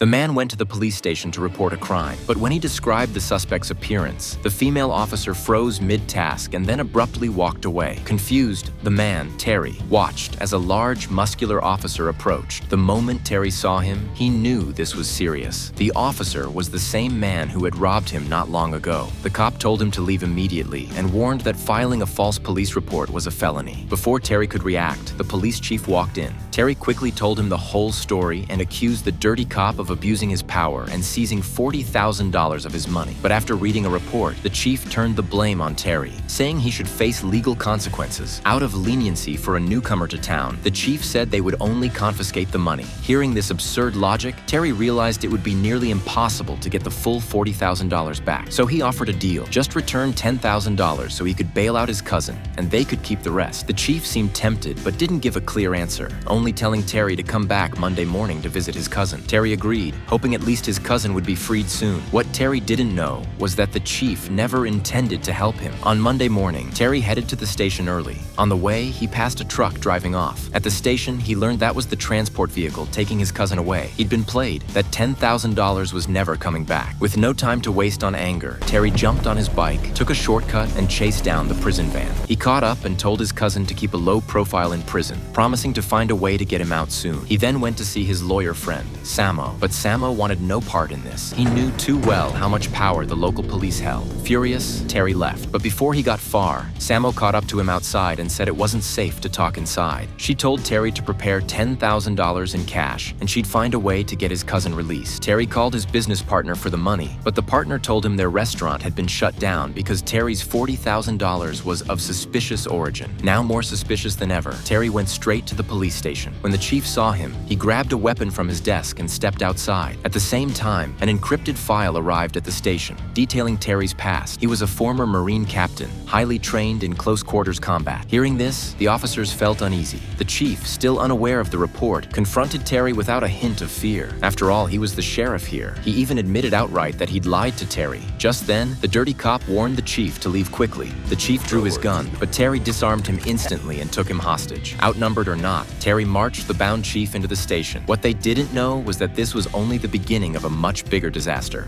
The man went to the police station to report a crime, but when he described the suspect's appearance, the female officer froze mid-task and then abruptly walked away. Confused, the man, Terry, watched as a large, muscular officer approached. The moment Terry saw him, he knew this was serious. The officer was the same man who had robbed him not long ago. The cop told him to leave immediately and warned that filing a false police report was a felony. Before Terry could react, the police chief walked in. Terry quickly told him the whole story and accused the dirty cop of abusing his power and seizing $40,000 of his money. But after reading a report, the chief turned the blame on Terry, saying he should face legal consequences. Out of leniency for a newcomer to town, the chief said they would only confiscate the money. Hearing this absurd logic, Terry realized it would be nearly impossible to get the full $40,000 back. So he offered a deal. Just return $10,000 so he could bail out his cousin, and they could keep the rest. The chief seemed tempted, but didn't give a clear answer, only telling Terry to come back Monday morning to visit his cousin. Terry agreed, hoping at least his cousin would be freed soon. What Terry didn't know was that the chief never intended to help him. On Monday morning, Terry headed to the station early. On the way, he passed a truck driving off. At the station, he learned that was the transport vehicle taking his cousin away. He'd been played, that $10,000 was never coming back. With no time to waste on anger, Terry jumped on his bike, took a shortcut, and chased down the prison van. He caught up and told his cousin to keep a low profile in prison, promising to find a way to get him out soon. He then went to see his lawyer friend, Samo, but Samo wanted no part in this. He knew too well how much power the local police held. Furious, Terry left, but before he got far, Samo caught up to him outside and said it wasn't safe to talk inside. She told Terry to prepare $10,000 in cash, and she'd find a way to get his cousin released. Terry called his business partner for the money, but the partner told him their restaurant had been shut down because Terry's $40,000 was of suspicious origin. Now more suspicious than ever, Terry went straight to the police station. When the chief saw him, he grabbed a weapon from his desk and stepped outside. At the same time, an encrypted file arrived at the station, detailing Terry's past. He was a former Marine captain, highly trained in close quarters combat. Hearing this, the officers felt uneasy. The chief, still unaware of the report, confronted Terry without a hint of fear. After all, he was the sheriff here. He even admitted outright that he'd lied to Terry. Just then, the dirty cop warned the chief to leave quickly. The chief drew his gun, but Terry disarmed him instantly and took him hostage. Outnumbered or not, Terry marched the bound chief into the station. What they didn't know was that this was only the beginning of a much bigger disaster.